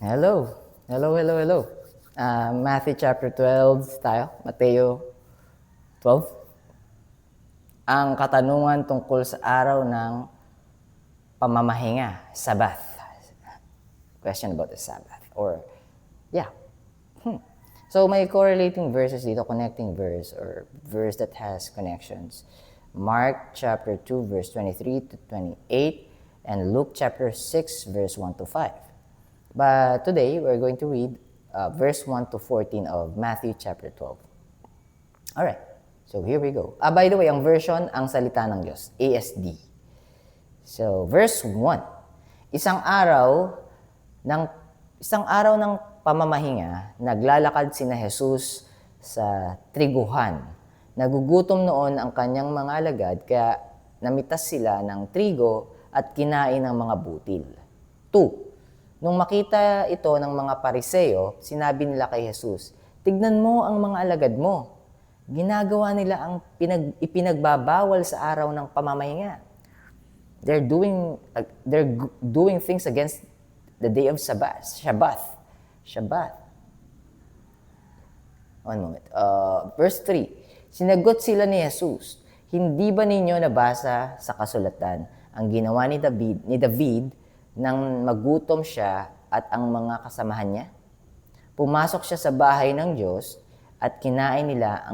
Hello. Hello. Matthew chapter 12 tayo. Mateo 12. Ang katanungan tungkol sa araw ng pamamahinga, Sabbath. Question about the Sabbath. So may correlating verses dito, connecting verse or verse that has connections. Mark chapter 2 verse 23 to 28 and Luke chapter 6 verse 1 to 5. But today, we're going to read verse 1 to 14 of Matthew chapter 12. Alright, so here we go. By the way, ang version, ang salita ng Diyos, ASD. So, verse 1. Isang araw ng pamamahinga, naglalakad sina Jesus sa triguhan. Nagugutom noon ang kanyang mga alagad, kaya namitas sila ng trigo at kinain ng mga butil. 2. Nung makita ito ng mga Pariseo, sinabi nila kay Jesus, "Tignan mo ang mga alagad mo. Ginagawa nila ang ipinagbabawal sa araw ng pamamahinga. They're doing things against the day of Shabbat. One moment. Verse 3. Sinagot sila ni Jesus, "Hindi ba ninyo nabasa sa kasulatan ang ginawa ni David nang magutom siya at ang mga kasamahan niya? Pumasok siya sa bahay ng Diyos at kinain nila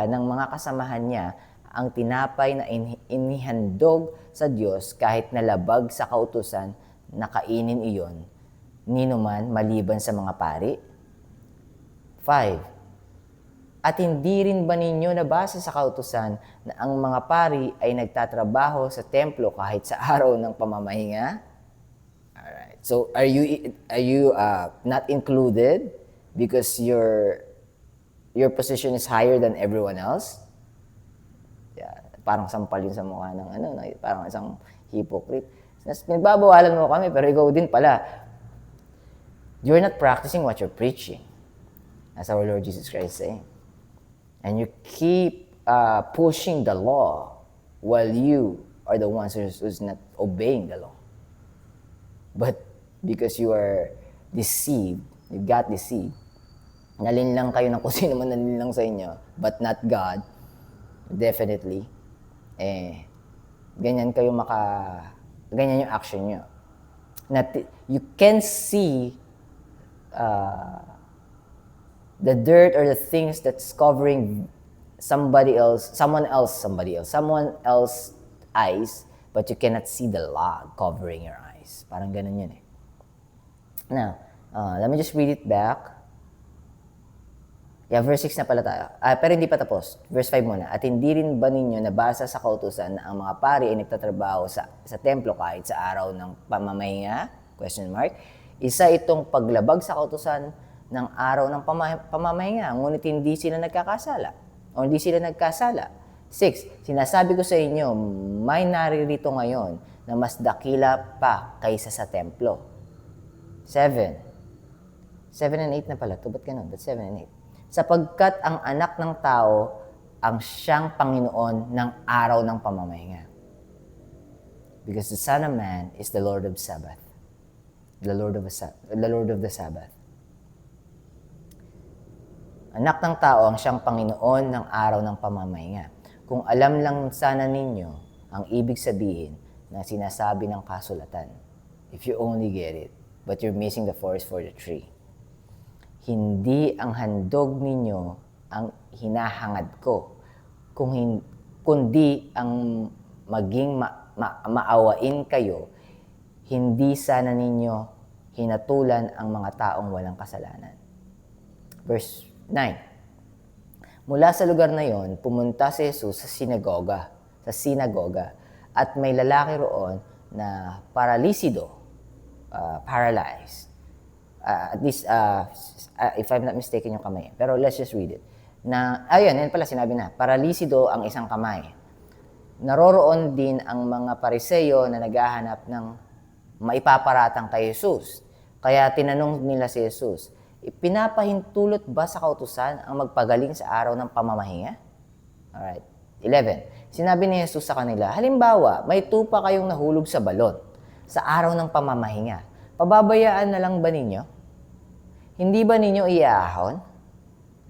ng mga kasamahan niya ang tinapay na inihandog sa Diyos kahit nalabag sa kautusan na kainin iyon, ninuman maliban sa mga pari." 5. At hindi rin ba ninyo nabasa sa kautusan na ang mga pari ay nagtatrabaho sa templo kahit sa araw ng pamamahinga? Alright. So, are you not included because your position is higher than everyone else? Yeah, parang sampal yun sa mukha ng parang isang hypocrite. Pinagbabawalan mo kami pero ikaw din pala. You're not practicing what you're preaching. As our Lord Jesus Christ is saying. And you keep pushing the law while you are the ones who's not obeying the law. But because you are deceived, you got deceived, nalinlang kayo ng kung sino man nalinlang sa inyo, but not God, definitely, ganyan yung action nyo. You can see the dirt or the things that's covering someone else's eyes, but you cannot see the log covering your eyes. Parang ganun yun eh. Now, let me just read it back. Yeah, verse 6 na pala tayo. Pero hindi pa tapos. Verse 5 muna. At hindi rin ba ninyo nabasa sa kautusan na ang mga pari ay nagtatrabaho sa templo kahit sa araw ng pamamahinga? Question mark. Isa itong paglabag sa kautusan ng araw ng pamamahinga, ngunit hindi sila nagkakasala. 6. Sinasabi ko sa inyo, may naririto ngayon na mas dakila pa kaysa sa templo. 7 and 8 na pala. Ba't ganun? Ba't 7 and 8? Sapagkat ang anak ng tao ang siyang Panginoon ng araw ng pamamahinga. Because the Son of Man is the Lord of Sabbath. The Lord of the Sabbath. Anak ng tao ang siyang Panginoon ng araw ng pamamahinga. Kung alam lang sana ninyo ang ibig sabihin na sinasabi ng kasulatan. If you only get it, but you're missing the forest for the tree. Hindi ang handog ninyo ang hinahangad ko, kundi ang maging maawain kayo, hindi sana ninyo hinatulan ang mga taong walang kasalanan. Verse 9. Mula sa lugar na yon, pumunta si Jesus sa sinagoga, at may lalaki roon na paralyzed. At least, if I'm not mistaken yung kamay. Pero let's just read it. Yan pala sinabi na, paralisido ang isang kamay. Naroroon din ang mga Pariseo na naghahanap ng maipaparatang kay Jesus. Kaya tinanong nila si Jesus, "Pinapahintulot ba sa kautusan ang magpagaling sa araw ng pamamahinga?" Alright. 11. Sinabi ni Jesus sa kanila, "Halimbawa, may tupa kayong nahulog sa balon sa araw ng pamamahinga. pababayaan na lang ba ninyo? Hindi ba ninyo iaahon?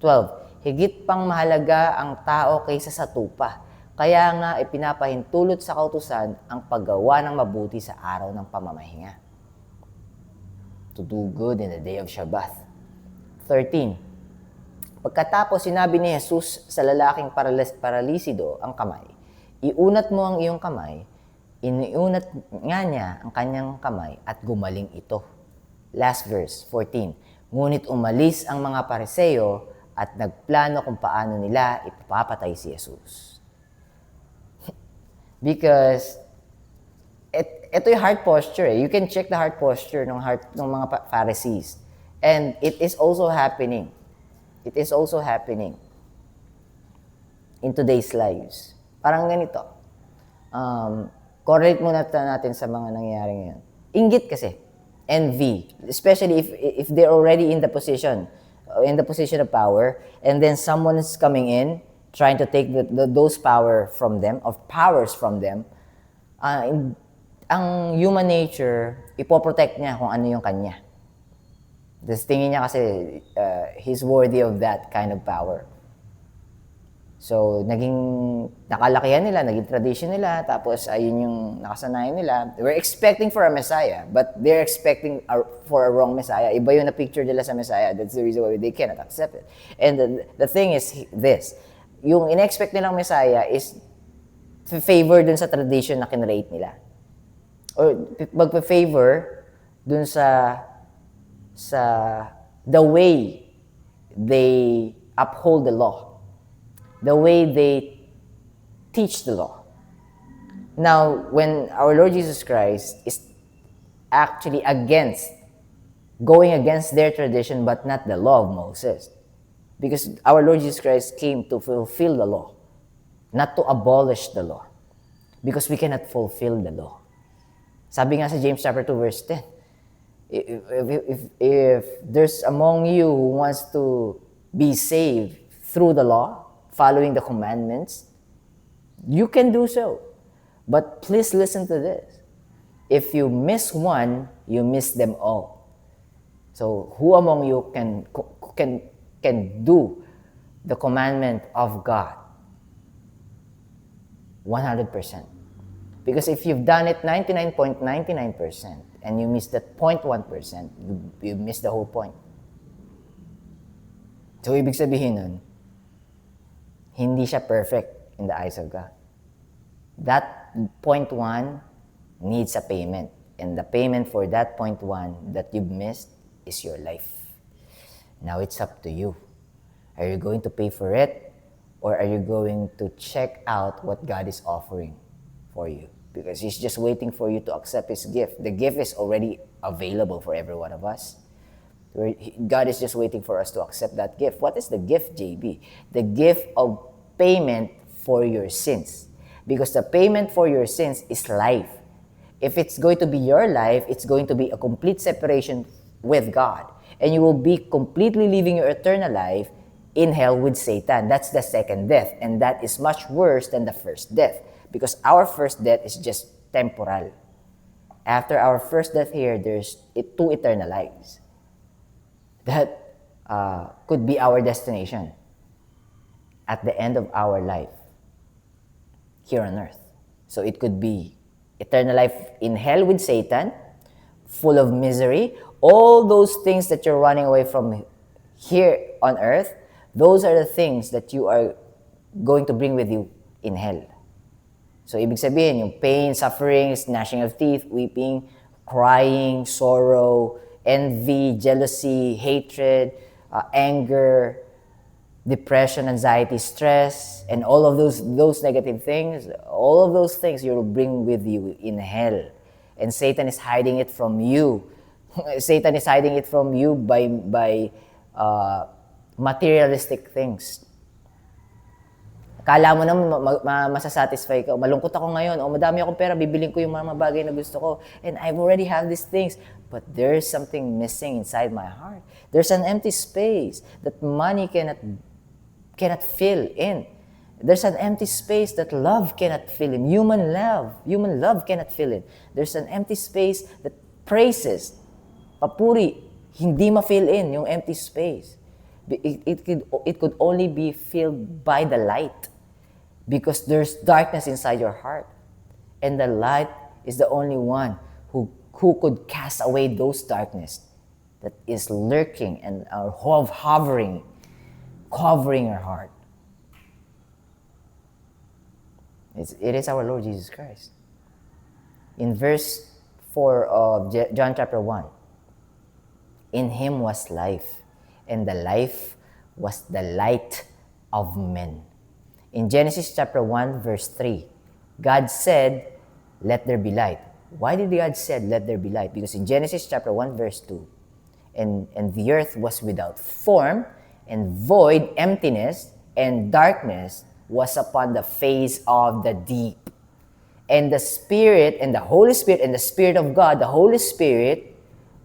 12. Higit pang mahalaga ang tao kaysa sa tupa. Kaya nga ipinapahintulot sa kautusan ang paggawa ng mabuti sa araw ng pamamahinga. To do good in the day of Shabbat. 13. Pagkatapos sinabi ni Jesus sa lalaking paralisido ang kamay, iunat mo ang iyong kamay, iniunat nga niya ang kanyang kamay at gumaling ito. Last verse, 14. Ngunit umalis ang mga Pariseo at nagplano kung paano nila ipapatay si Jesus. Because ito yung heart posture. You can check the heart posture ng mga Pharisees. And it is also happening. It is also happening in today's lives. Parang ganito. Correlate muna natin sa mga nangyayari ngayon. Inggit kasi. Envy. Especially if they're already in the position of power, and then someone is coming in, trying to take those powers from them. Ang human nature, ipoprotect niya kung ano yung kanya. Tapos tingin niya kasi he's worthy of that kind of power. So, naging nakalakihan nila, naging tradition nila, tapos ayun yung nakasanayan nila. We're expecting for a Messiah, but they're expecting for a wrong Messiah. Iba yung na-picture nila sa Messiah. That's the reason why they cannot accept it. And the thing is this, yung in-expect nilang Messiah is favor dun sa tradition na kinrate nila. Or magpa-favor dun sa the way they uphold the law, the way they teach the law. Now, when our Lord Jesus Christ is actually going against their tradition, but not the law of Moses, because our Lord Jesus Christ came to fulfill the law, not to abolish the law, because we cannot fulfill the law. Sabi nga sa James chapter 2 verse 10, if there's among you who wants to be saved through the law, following the commandments, you can do so. But please listen to this. If you miss one, you miss them all. So who among you can do the commandment of God 100%? Because if you've done it 99.99% and you miss that 0.1%, you miss the whole point. So, ibig sabihin nun, hindi siya perfect in the eyes of God. That 0.1 needs a payment. And the payment for that 0.1 that you've missed is your life. Now, it's up to you. Are you going to pay for it? Or are you going to check out what God is offering for you? Because He's just waiting for you to accept His gift. The gift is already available for every one of us. God is just waiting for us to accept that gift. What is the gift, JB? The gift of payment for your sins. Because the payment for your sins is life. If it's going to be your life, it's going to be a complete separation with God. And you will be completely living your eternal life in hell with Satan. That's the second death. And that is much worse than the first death. Because our first death is just temporal. After our first death here, there's two eternal lives. That could be our destination at the end of our life here on earth. So it could be eternal life in hell with Satan, full of misery. All those things that you're running away from here on earth, those are the things that you are going to bring with you in hell. So, ibig sabihin, yung pain, suffering, gnashing of teeth, weeping, crying, sorrow, envy, jealousy, hatred, anger, depression, anxiety, stress, and all of those negative things, all of those things you will bring with you in hell. And Satan is hiding it from you. Satan is hiding it from you by materialistic things. Akala mo naman masasatisfy ka. Malungkot ako ngayon. O madami akong pera, bibiling ko yung mga bagay na gusto ko. And I've already have these things. But there's something missing inside my heart. There's an empty space that money cannot fill in. There's an empty space that love cannot fill in. Human love cannot fill in. There's an empty space that praises Papuri, hindi ma-fill in yung empty space. It could only be filled by the light because there's darkness inside your heart. And the light is the only one who could cast away those darkness that is lurking and hovering, covering your heart. It is our Lord Jesus Christ. In verse 4 of John chapter 1, in Him was life, and the life was the light of men. In Genesis chapter 1 verse 3, God said, let there be light. Why did God say, let there be light? Because in Genesis chapter 1 verse 2, and the earth was without form, and void, emptiness, and darkness was upon the face of the deep. And the Spirit, and the Holy Spirit, and the Spirit of God, the Holy Spirit,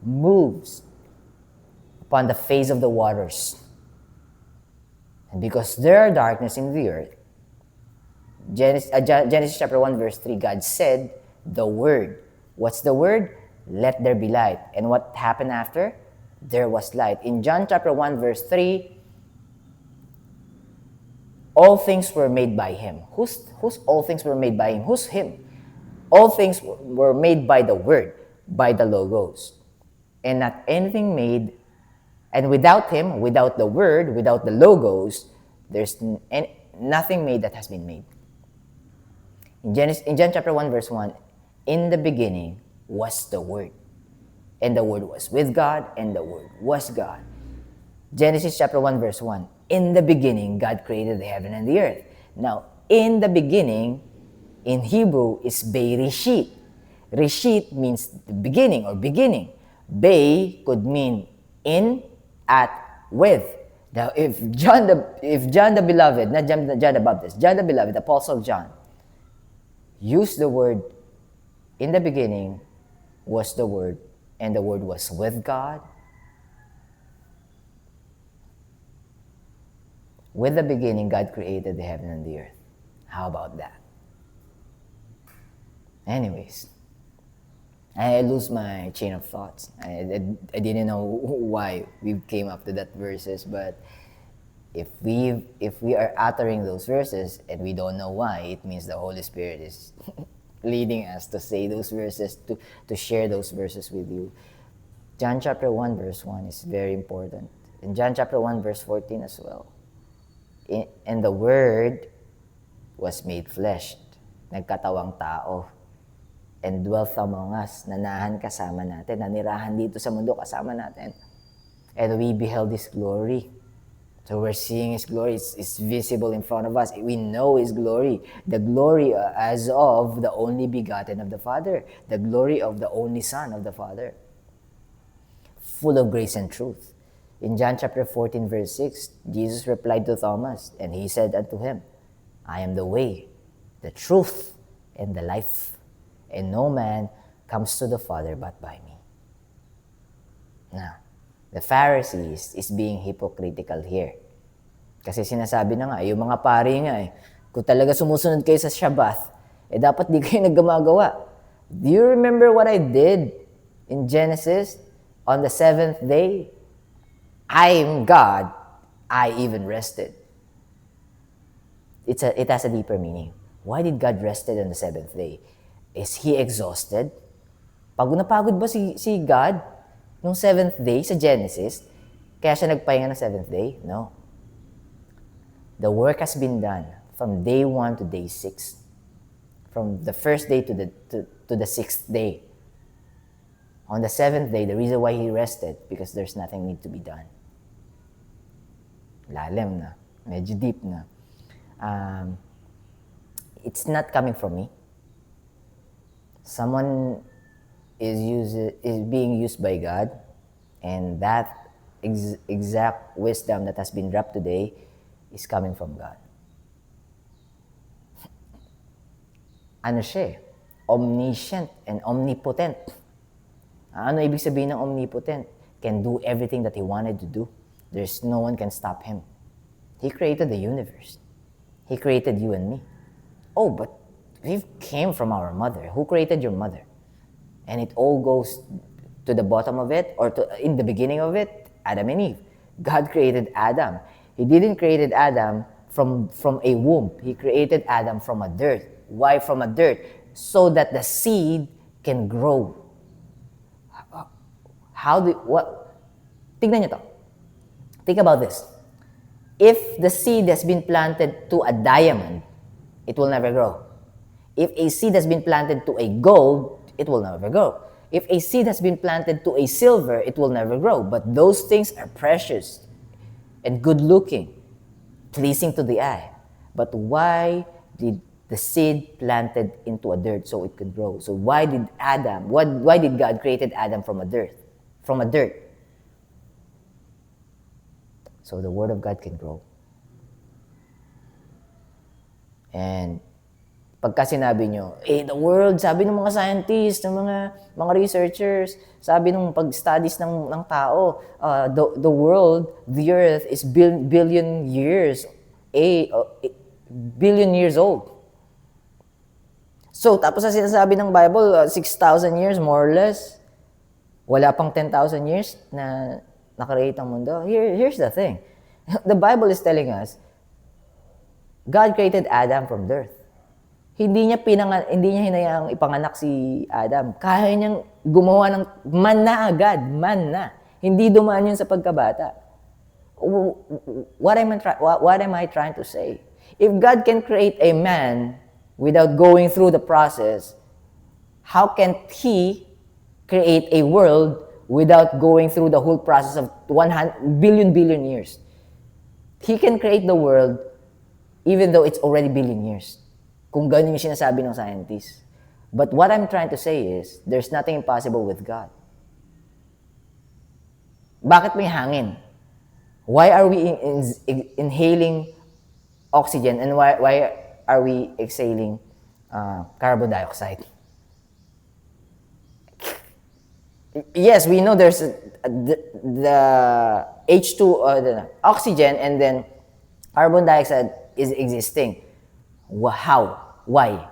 moves upon the face of the waters. And because there are darkness in the earth, Genesis chapter 1 verse 3, God said the word. What's the word? Let there be light. And what happened after? There was light. In John chapter 1 verse 3, all things were made by Him. Who's all things were made by Him? Who's Him? All things were made by the Word, by the Logos. And not anything made, and without Him, without the Word, without the Logos, there's nothing made that has been made. In John chapter 1 verse 1, in the beginning was the Word. And the Word was with God, and the Word was God. Genesis chapter 1 verse 1, in the beginning, God created the heaven and the earth. Now, in the beginning, in Hebrew, is Bereshit. Reshit means the beginning or beginning. Be could mean in, at, with. Now, if John the Beloved, not John the Baptist, John the Beloved, Apostle John, used the word, in the beginning was the Word, and the Word was with God. With the beginning, God created the heaven and the earth. How about that? Anyways, I lose my chain of thoughts. I didn't know why we came up to that verses, but if we are uttering those verses and we don't know why, it means the Holy Spirit is leading us to say those verses, to share those verses with you. John chapter 1 verse 1 is very important. In John chapter 1 verse 14 as well. And the Word was made flesh, nagkatawang tao, and dwelt among us, nanahan kasama natin, nanirahan dito sa mundo kasama natin. And we beheld His glory. So we're seeing His glory. It's visible in front of us. We know His glory. The glory as of the only begotten of the Father. The glory of the only Son of the Father. Full of grace and truth. In John chapter 14 verse 6, Jesus replied to Thomas, and He said unto him, I am the way, the truth, and the life. And no man comes to the Father but by me. Now, the Pharisees is being hypocritical here. Kasi sinasabi na nga, yung mga pari nga kung talaga sumusunod kayo sa Shabbat, dapat di kayo naggumagawa. Do you remember what I did in Genesis on the 7th day? I am God, I even rested. It has a deeper meaning. Why did God rested on the 7th day? Is He exhausted? Pagod na pagod ba si God nung 7th day sa Genesis? Kaya siya nagpahinga ng 7th day? No. The work has been done from day 1 to day 6. From the first day to the 6th day. On the 7th day, the reason why He rested, because there's nothing need to be done. Lalim na. Medyo deep na. It's not coming from me. Someone is being used by God, and that exact wisdom that has been dropped today is coming from God. Ano siya? Omniscient and omnipotent. Ano ibig sabihin ng omnipotent? Can do everything that He wanted to do. There's no one can stop Him. He created the universe. He created you and me. Oh, but we came from our mother. Who created your mother? And it all goes to the bottom of it or in the beginning of it? Adam and Eve. God created Adam. He didn't create Adam from a womb. He created Adam from a dirt. Why from a dirt? So that the seed can grow. Tignan nyo to. Think about this. If the seed has been planted to a diamond, it will never grow. If a seed has been planted to a gold, it will never grow. If a seed has been planted to a silver, it will never grow. But those things are precious and good looking, pleasing to the eye. But why did the seed planted into a dirt so it could grow? So why did God created Adam from a dirt? From a dirt. So the Word of God can grow. And pagka sinabi nyo, the world, sabi ng mga scientists, ng mga researchers, sabi ng pag-studies ng tao, the world, the earth is billion years old. So, tapos na sinasabi ng Bible, 6,000 years, more or less. Wala pang 10,000 years na nakreate ang mundo. Here's the thing. The Bible is telling us, God created Adam from dirt. Hindi niya hinayaang ipanganak si Adam. Kaya niyang gumawa ng manna agad. Manna. Hindi dumaan yun sa pagkabata. What am I trying to say? If God can create a man without going through the process, how can He create a world without going through the whole process of 100 billion years? He can create the world even though it's already billion years. Kung ganun yung sinasabi ng scientists. But what I'm trying to say is, there's nothing impossible with God. Bakit may hangin? Why are we inhaling oxygen and why are we exhaling carbon dioxide? Yes, we know there's the H2, the oxygen, and then carbon dioxide is existing. How? Why?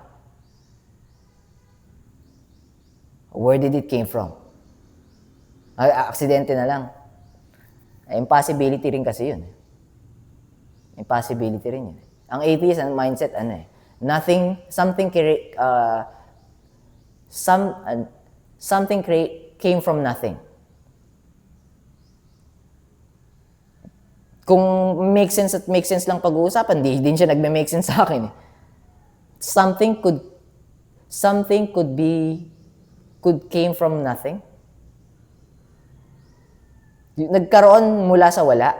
Where did it came from? Aksidente na lang. Impossibility rin kasi yun. Impossibility rin yun. Ang atheist, ang mindset, something came from nothing. Kung make sense lang pag-uusapan, di din siya nagme-make sense sa akin. Something could came from nothing. Nagkaroon mula sa wala.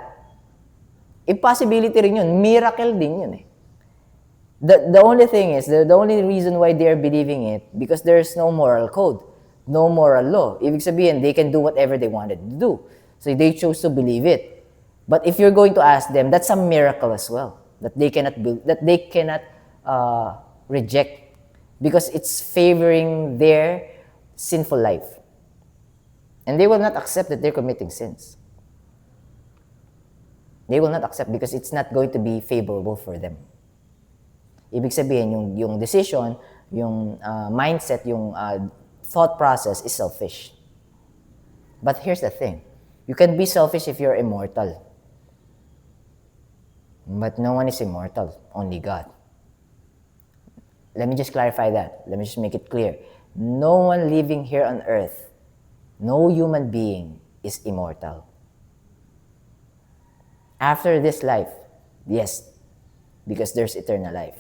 Impossibility rin yun. Miracle din yun eh. The only thing is, the only reason why they are believing it, because there's no moral code, no moral law. Ibig sabihin, they can do whatever they wanted to do. So they chose to believe it. But if you're going to ask them, that's a miracle as well, that they cannot reject, because it's favoring their sinful life. And they will not accept that they're committing sins. They will not accept because it's not going to be favorable for them. Ibig sabihin, yung decision, yung mindset, yung thought process is selfish. But here's the thing. You can be selfish if you're immortal. But no one is immortal, only God. Let me just clarify that. Let me just make it clear. No one living here on earth, no human being is immortal. After this life, yes, because there's eternal life.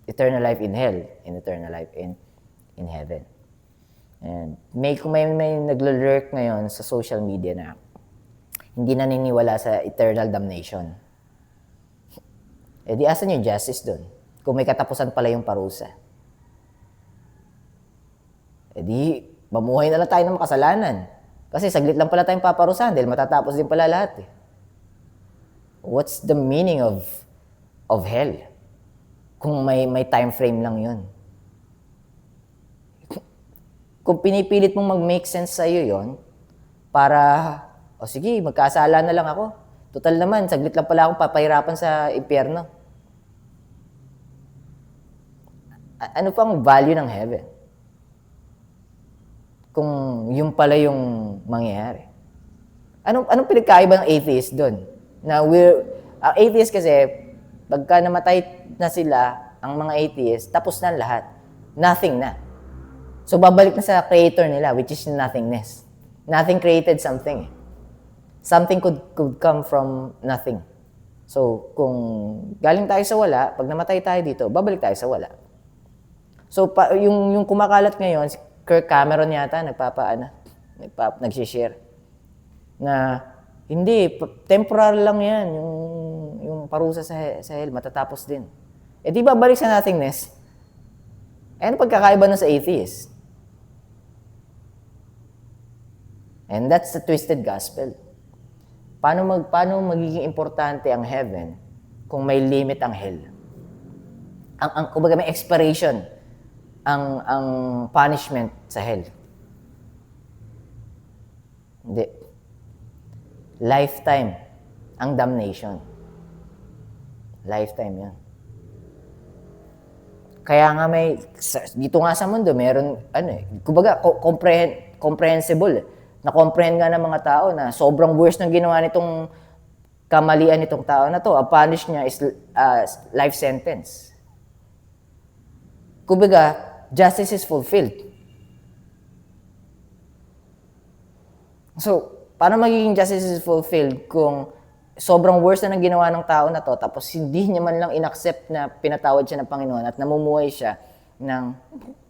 Eternal life in hell, and eternal life in heaven. And kung may naglo-lurk ngayon sa social media na hindi naniniwala sa eternal damnation. Di asan yung justice doon? Kung may katapusan pala yung parusa. Di mamuhay na lang tayo ng makasalanan. Kasi saglit lang pala tayong paparusahan dahil matatapos din pala lahat eh. What's the meaning of hell? Kung may time frame lang yun. Kung pinipilit mong mag-make sense sa'yo yun, para, sige, magkasala na lang ako. Total naman, saglit lang pala akong papahirapan sa impyerno. Ano pang value ng heaven? kung yung pala yung mangyayari. Anong pinagkaiba ng atheist doon? Na atheist kasi, pagka namatay na sila, ang mga atheist, tapos na lahat. Nothing na. So, babalik na sa creator nila, which is nothingness. Nothing created something. Something could come from nothing. So, kung galing tayo sa wala, pag namatay tayo dito, babalik tayo sa wala. So, yung kumakalat ngayon, si Kirk Cameron yata, nag-share na hindi, temporary lang yan, yung parusa sa hell, matatapos din. Eh di babalik sa nothingness? Eh ano pagkakaiba na sa atheist? And that's the twisted gospel. Paano magiging importante ang heaven kung may limit ang hell? Kumbaga may expiration ang punishment sa hell. Hindi. Lifetime ang damnation. Lifetime yan. Kaya nga dito nga sa mundo, meron, kumbaga, comprehensible. Na-comprehend nga ng mga tao na sobrang worst ng ginawa nitong kamalian nitong tao na to. Ang punish niya is life sentence. Kumbaga, justice is fulfilled. So, paano magiging justice is fulfilled kung sobrang worst na ng ginawa ng tao na to, tapos hindi niya man lang inaccept na pinatawad siya ng Panginoon at namumuhay siya ng,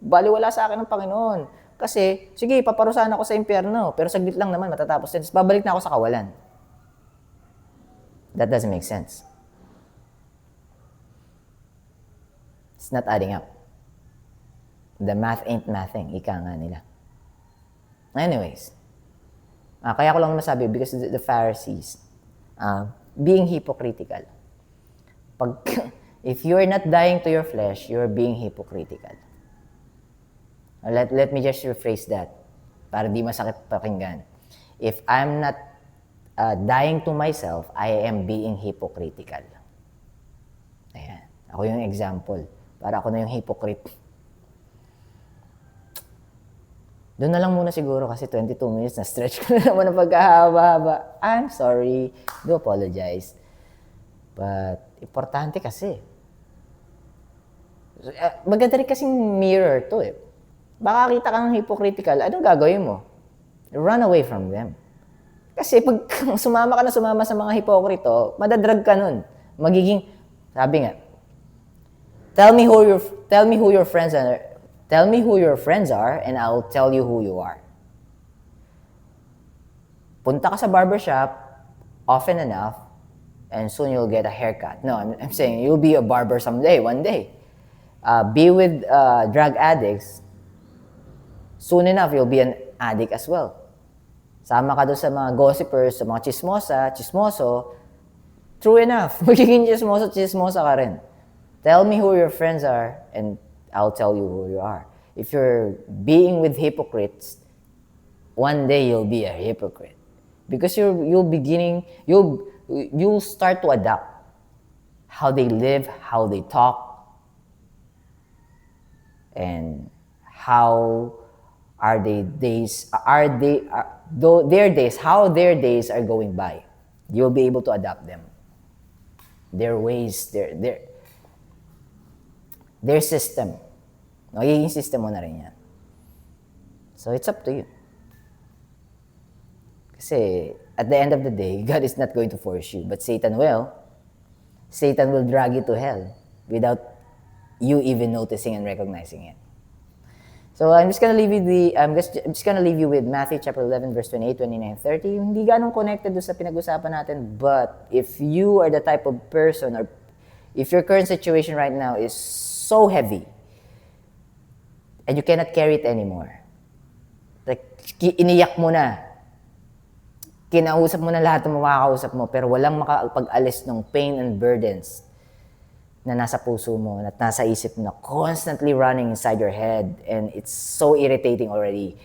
baliwala sa akin ng Panginoon. Kasi, sige, paparusahan ako sa impyerno, pero saglit lang naman, matatapos din. Babalik na ako sa kawalan. That doesn't make sense. It's not adding up. The math ain't mathing, ika nga nila. Anyways, kaya ko lang masabi, because the Pharisees, being hypocritical. If you are not dying to your flesh, you are being hypocritical. Let me just rephrase that, para di masakit pakinggan. If I'm not dying to myself, I am being hypocritical. Ayan. Ako yung example. Para ako na yung hypocrite. Doon na lang muna siguro kasi 22 minutes na stretch ko na naman ng pagkahaba-haba. I'm sorry. Do apologize. But, importante kasi. Maganda rin kasing mirror to eh. Baka kita ka ng hypocritical, anong gagawin mo? Run away from them. Kasi pag sumama sa mga hipokrito, madadrag ka nun. Magiging, sabi nga, tell me who your friends are. Tell me who your friends are and I'll tell you who you are. Punta ka sa barbershop often enough and soon you'll get a haircut. No, I'm saying you'll be a barber someday, one day. Be with drug addicts. Soon enough, you'll be an addict as well. Sama ka doon sa mga gossipers, sa mga chismoso. True enough, magiging chismosa ka rin. Tell me who your friends are and I'll tell you who you are. If you're being with hypocrites, one day you'll be a hypocrite. Because you'll start to adapt how they live, how they talk, and how how their days are going by. You'll be able to adapt them. Their ways, their system. Magiging system mo na rin yan. So, it's up to you. Kasi, at the end of the day, God is not going to force you, but Satan will. Satan will drag you to hell without you even noticing and recognizing it. So, I'm just gonna leave you with Matthew chapter 11, verse 28, 29, 30. Hindi ganong connected doon sa pinag-usapan natin, but if you are the type of person, or if your current situation right now is so heavy, and you cannot carry it anymore, like, iniyak mo na, kinausap mo na lahat ng makakausap mo, pero walang makapag-alis ng pain and burdens na nasa puso mo, at nasa isip mo, na constantly running inside your head, and it's so irritating already.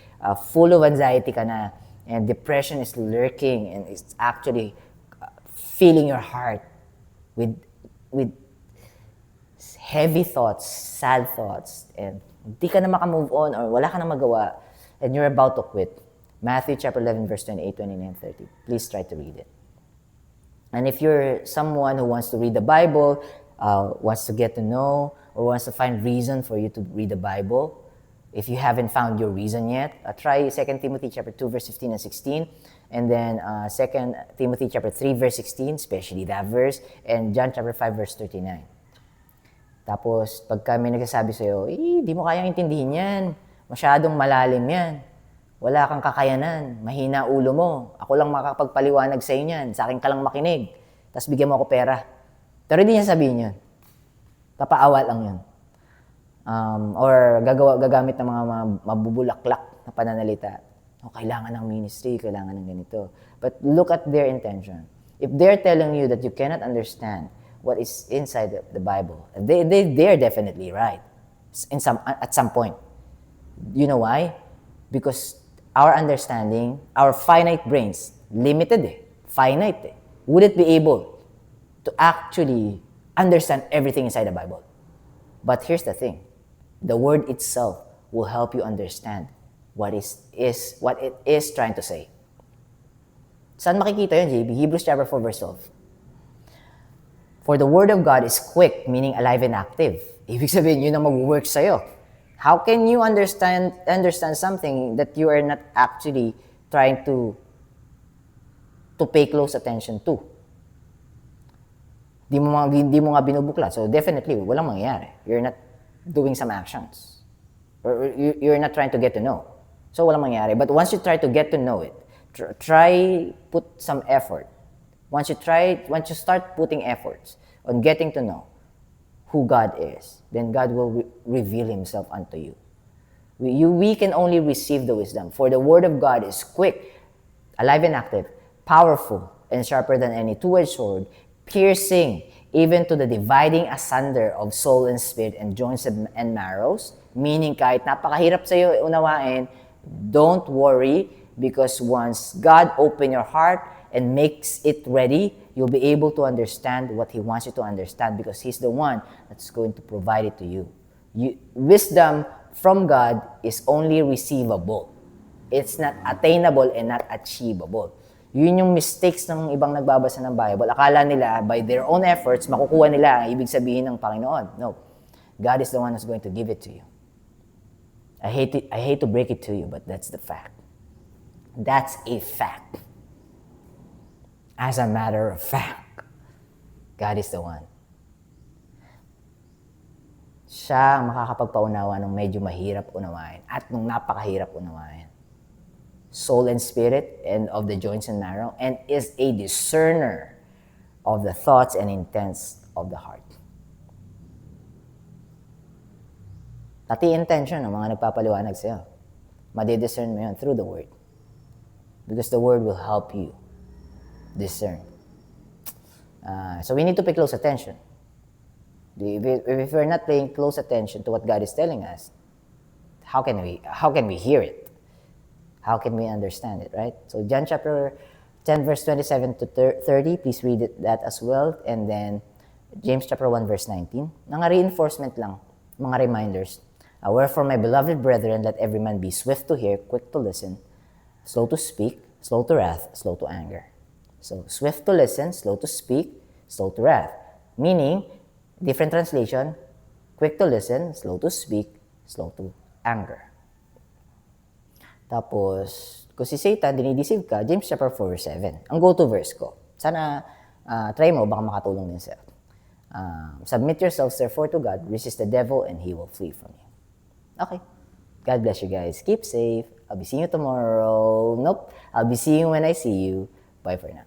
Full of anxiety ka na, and depression is lurking, and it's actually filling your heart with heavy thoughts, sad thoughts, and hindi ka na makamove on, or wala ka na magawa. and you're about to quit. Matthew chapter 11, verse 28, 29, 30. Please try to read it. And if you're someone who wants to read the Bible, wants to get to know, or wants to find reason for you to read the Bible, if you haven't found your reason yet, try 2 Timothy chapter 2, verse 15 and 16, and then 2 Timothy chapter 3, verse 16, especially that verse, and John chapter 5, verse 39. Tapos, pag kami nagsasabi sa'yo, di mo kayang intindihin yan. Masyadong malalim yan. Wala kang kakayanan. Mahina ulo mo. Ako lang makakapagpaliwanag sa inyo yan. Sa akin ka lang makinig. Tapos bigyan mo ako pera. Pero hindi niya sabihin yun. Papaawa lang yun. Or gagamit ng mga mabubulaklak na pananalita. Kailangan ng ministry, kailangan ng ganito. But look at their intention. If they're telling you that you cannot understand what is inside the Bible, they're definitely right at some point. You know why? Because our understanding, our finite brains, limited finite wouldn't be able to actually understand everything inside the Bible. But here's the thing. The word itself will help you understand what it is trying to say. Saan makikita yun, JB? Hebrews chapter 4, verse 12. For the word of God is quick, meaning alive and active. Ibig sabihin, yun ang mag-work sa'yo. How can you understand something that you are not actually trying to pay close attention to? Di mo nga binubuklat. So definitely, walang mangyayari. You're not doing some actions. Or you're not trying to get to know. So walang mangyayari. But once you try to get to know it, put some effort. Once you start putting efforts on getting to know who God is, then God will reveal Himself unto you. We can only receive the wisdom. For the word of God is quick, alive and active, powerful, and sharper than any two-edged sword, piercing even to the dividing asunder of soul and spirit and joints and marrows. Meaning kahit napakahirap sa iyo unawain, don't worry, because once God open your heart and makes it ready, you'll be able to understand what He wants you to understand, because He's the one that's going to provide it to you. Wisdom from God is only receivable. It's not attainable and not achievable. Yun yung mistakes ng ibang nagbabasa ng Bible. Akala nila, by their own efforts, makukuha nila ang ibig sabihin ng Panginoon. No. God is the one who's going to give it to you. I hate to break it to you, but that's the fact. That's a fact. As a matter of fact, God is the one. Siya ang makakapagpaunawa ng medyo mahirap unawain at nung napakahirap unawain. Soul and spirit and of the joints and marrow, and is a discerner of the thoughts and intents of the heart. Pati intention ng mga nagpapaliwanag sa'yo. Madidiscern mo yun through the word. Because the word will help you discern. So we need to pay close attention. If we're not paying close attention to what God is telling us, how can we hear it? How can we understand it, right? So John chapter 10, verse 27 to 30, please read that as well. And then James chapter 1, verse 19. Mga reinforcement lang, mga reminders. Wherefore, my beloved brethren, let every man be swift to hear, quick to listen, slow to speak, slow to wrath, slow to anger. So, swift to listen, slow to speak, slow to wrath. Meaning, different translation, quick to listen, slow to speak, slow to anger. Tapos, kung si Satan, dinideceive ka, James chapter 4, verse 7. Ang go-to verse ko. Sana, try mo, baka makatulong din sa'yo. Submit yourselves therefore to God, resist the devil, and he will flee from you. Okay. God bless you guys. Keep safe. I'll be seeing you tomorrow. Nope. I'll be seeing you when I see you. Bye for now.